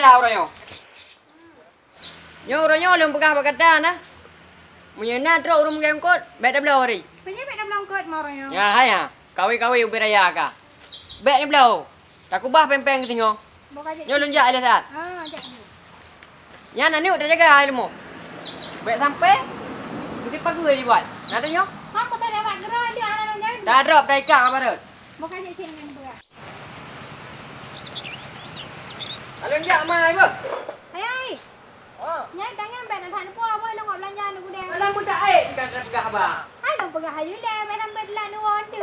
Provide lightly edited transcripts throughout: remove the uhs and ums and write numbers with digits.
begadang orang yo. Yo orang yo lem pegah begadang nah. Menyena drop rumah game kot, bet dah belau hari. Punya bet dah belau kot mau orang yo. Ya hai ya, kawi-kawi ubi raya ka. Bet ni belau. Tak kubah pempeng tengok. Yo lonjak ada saat. Jak. Ya nani udah jaga ilmu. Bet sampai mesti pagi dia buat. Ada yo. Hang kau tak dapat gerak dia anak lonjak. Dah drop dah ikan apa dah. Bukan je sini dengan berat. Kalau lonjak mai apa? Hai. Oh. Nyai tangan bet nak than puan boy long belanja nu gudang. Alah muda kan pegah abang. Hai long pegah hayu le bet sampai telan nu on tu.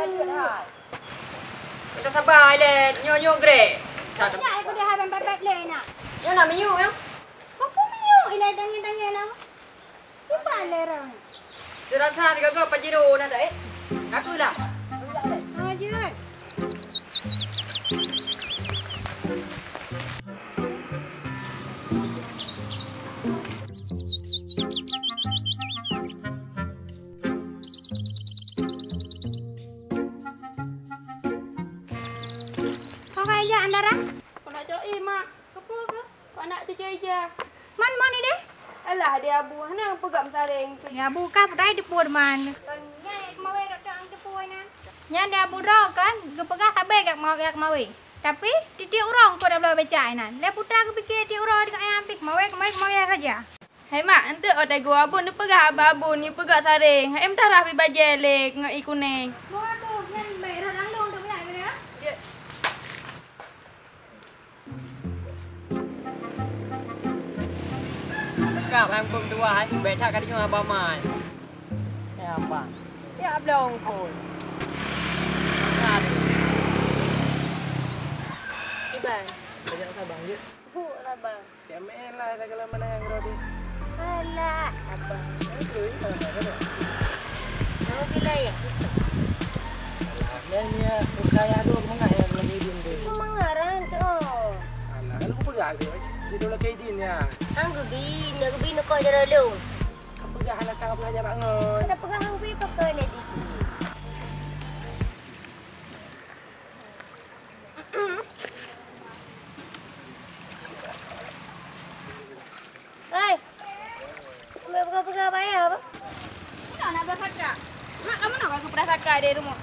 Kita sabar le, nyo grek. Nyai aku dah habis bet le nak. Yo nak menyu yo. Kau pun menyu ilai tangan nak. Siapa le rau ni? Terasa juga pajero nak dah Aku lah. Ajut. Kau kaya Andara? Kau nak cakap mak. Kepo ke? Kau nak tu je je. Man ni deh? Alah dia abu hana pegang saring tu. Ya buka pudai depu man. Kan nyai mawe dok tang depu nan. Nyai dia budak kan, gepegah tabe gak mawe. Tapi titik urang ko dah belah becai nan. Le putra ke fikir titik urang dekat ayam pik mawe saja. Hai mak, ente ada gua abun ni pegah abu ni pegang saring. Hai entah dah pi bajelek ngai kuning. Buat tu nyan baik dah langdong tu banyak ke dia. Ya. Kau handphone dua baik tak kadi dengan abang mai. Ya apa? Ya belum pun. Aduh. Bang. Banyak sabang je. Hu lah bang. Kemen lah segala mana yang rodi. Alah, abang. Itu mana? Kau bila ya? Ya ni percaya tu mengai yang lagi din tu. Kau mengarang tu. Alah, kalau aku pegang dia, dia dah kayak din ya. Hang gebi nak kau jara lu. Aku pegang anak tak belajar bangun. Ada pegang hang pi pakai le di. Hei. Kau pegang apa ya, apa? Nak bersaka. Mak kamu nak aku pernah sakai di rumah.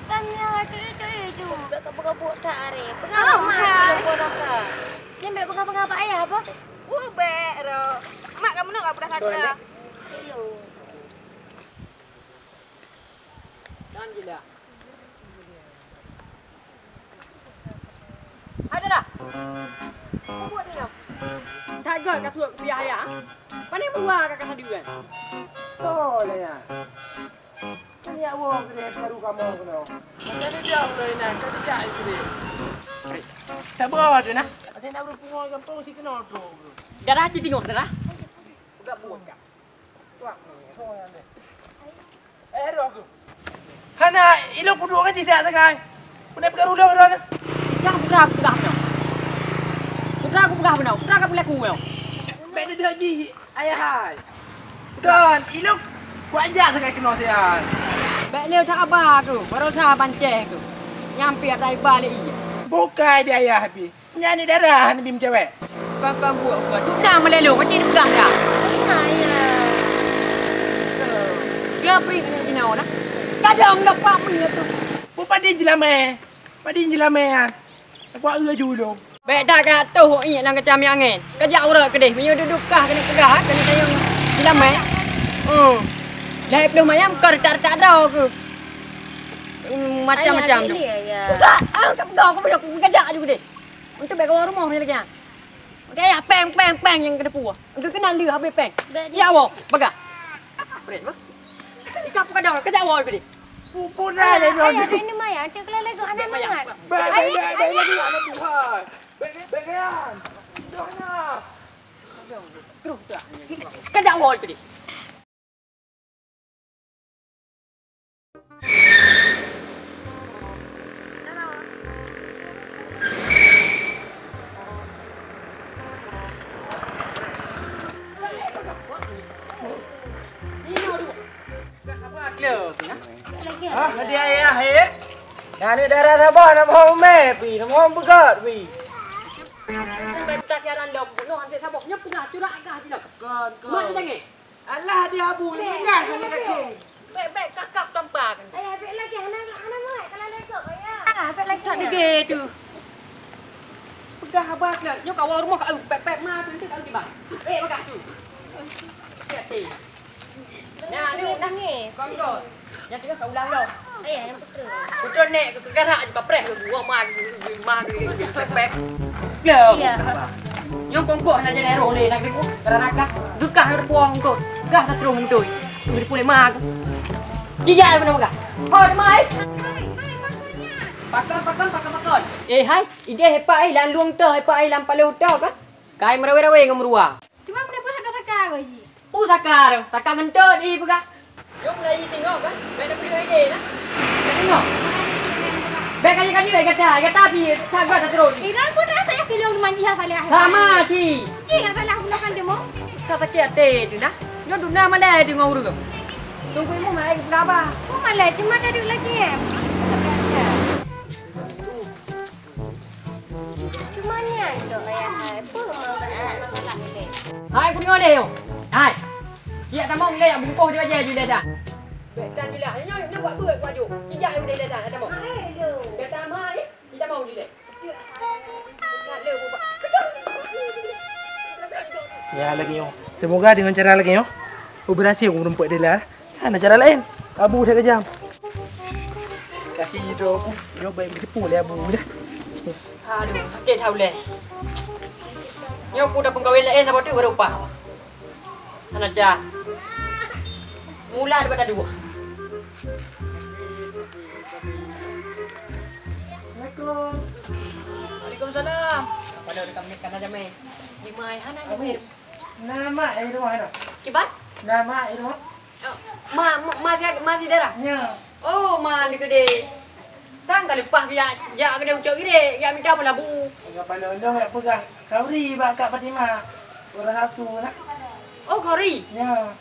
Kan ya cuy ju. Kau pegang buat tak are. Pegang mak kau sakai. Nyai pegang apa ayah apa? Ubek ro. Mak kamu nak pernah sakai. Iyo. Dan gila. Ada dah. Kau buat ni dah. Tak jual kat suap biaya. Mana buah kat kata dia. Oh ya. Ini awak kena baru kamu kena. Jadi dia boleh nak jadi dia itu. Sabar tu nak. Ada nak berpungut kampung si kena tu. Darah cik tengok darah. Budak buat kak. Tuak ni. Oh yang ni. Roh tu. Kana ilo kudu kan tidak tekan. Punya perlu dah dah. Tidak budak budak. Putra aku pegah benar. Putra aku boleh kuel. Beda dia haji ayah hai. Kan, ilok wajah sangat kena sian. Baik leo tak abah tu. Baru sah panceh tu. Nyampe dari balik iya. Bukan dia ayah habis. Nyanyi darah ni bim cewek. Pam buat. Tu dah melelu macam ni pegah dah. Ayah. Dia peri dengan jinau nak. Kadang dah pak ni tu. Padi jelame. Padi jelame kan. Aku ada julung. Baik dah kat tu ingat lang kecam yang angin. Kejak urat ke deh. Punya duduk kah kena pegah kena tayang dilame. Lah belum ayam kau tak ada ke. Macam-macam tu. Budak, tak pegang aku punya kejak juga deh. Untuk baik orang rumah ni lagi ah. Dia peng yang kena puah. Engkau kenal dia habis peng. Ya awak, pegang. Berat apa? Ikap pegang kejak awak ke deh. Pupura le Ayah ini maya, dia kalau lagi anak mangat. Baik lagi anak buah. Bagian. Dona. Terus dah. Kejak awak ke deh. Hah, dia ayah eh. Dah ni darah sabar nak mau me pi, nak mau begat pi. Kita siaran dok. No hantar saboknya pernah curak kah tidak? Kon. Mana jangan? Alah dia abu ni kan ni kaki. Bek kakak tampak. Bek lagi anak mai kalau lekok ya. Bek lagi. Tak dege tu. Pegah abah ke. Nyo kau rumah kau pep ma tu kau di bang. Pegah tu. Hati. Nah, ni nangis. Kongkot. Yang tengah kau ulang dah. Yang betul. Betul nek ke gerak je papres ke buang ma pep. Ya. Yang kongkot nak jadi hero le nak aku. Kerana gekah puang kau. Gah tak terung tu. Beri pulih ma aku. Jijak mana bagah? Hoi mai. Pakon. Hai, ide hepa ai lan luang teh hepa ai lan palau teh kan? Kai merawe-rawe ngamrua. Cuma mana pun ada sakar kau ji. Sakar ngentut i bagah. Jom lai tengok kan. Bek nak beli ide nah. Tengok. Bek kali kata pi sagak tak terus. Iran pun dah saya kilo manji ha salih. Sama ci. Ci nak salah gunakan demo. Kata kiate tu nah. Nyo duna mana tu ngau tu. Tunggu ibu mai kenapa? Oh malah cuma ada duit lagi ya. Cuma ni ada ya. Apa masalah ni? Hai aku tengok dia. Hai. Dia tak mau nilai yang bungkuh dia aja dia dah. Bekan dia. Nyo buat buat baju. Kijak dia dah tak mau. Ayo. Dia tak mau ni. Kita mau dia. Ya lagi yo. Semoga dengan cara lagi yo. Berhasil aku menempuh dia lah. Ada cara lain. Abu saya kejam. Kaki hidup. Yo baik bertipu le abu dah. Aduh, sakit tahu leh. Nyo aku dah pengkawin lain apa tu berupa. Anak jah. Mula daripada dua. Assalamualaikum. Waalaikumsalam. Pada dekat mekan aja mai. Di mai hana ni mai. Nama air mana? Kibat? Nama air mana? Masih darah. Ya. Oh, ma ni gede. Tang kali pah ya gede ucap gede. Ya minta pula bu. Enggak pandai undang ya pegang. Kauri bak Kak Fatimah. Orang satu nak. Oh, kori. Ya.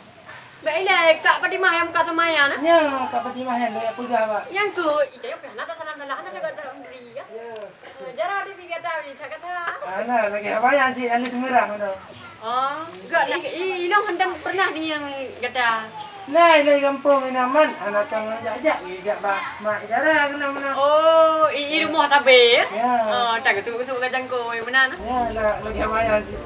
Baiklah, Kak Fatimah yang muka sama ya nak. Ya, Kak Fatimah yang dia pegang bak. Yang ke, itu yang pernah tak salah anak juga dalam diri ya. Ya. Jarang dia pikir tahu ni, saya kata. Ana lagi apa yang si alis merah mana? Oh, enggak lah. Ilong hendak pernah ni yang kata. Nah, dari kampung ini aman. Anak kang ajak-ajak, ajak mak jarang kena mana. Oh, i rumah sabe ya? Ya. Oh, tak ketuk kacang ko yang mana? Ya, lagi apa yang si?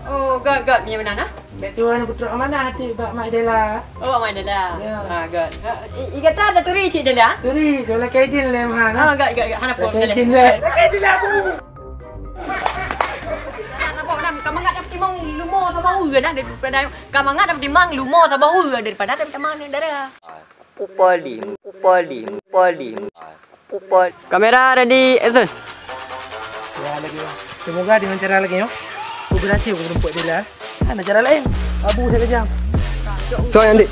Oh, gak punya mana? Betuan putra mana hati bak mak dia lah. Oh, main dah lah. Ya. Gak. I kata ada turi cik dah lah. Turi, dia lah kaidin lah mana. Gak. Hana pun. Kaidin lah. Kaidin lah bu. Kamu nggak dapat timang lumo sama uga dah daripada kamu nggak dapat timang lumo sama uga daripada dapat timang darah. Pupol. Kamera ready, action. Ya lagi. Semoga dengan cara lagi yo. Aku berhasil aku jemput dia lah. Ada cara lain. Abu saya kejam. Soalnya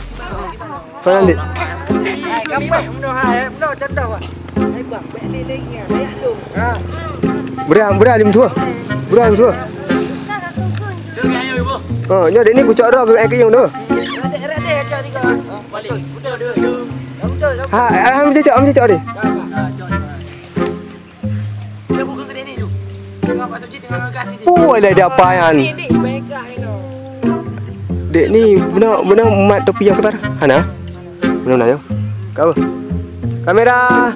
Dik. Gapai mudah mudah contoh ah. Hai bang, bek leleng ya. Saya lu. Ha. Berat alim tua. Oh, nyo dek ni ku cak rak ke air keyong tu. Rade aja tiga. Balik. Betul. Ha, am cak dek. Dia buku gede ni tu. Tengok Pak Suji tengah ngegas ni. Puai dia apa yang? Dik, begah ini. Dek ni benar mat topi yang ketar. Hana? Benar nak yo. Kau. Kamera.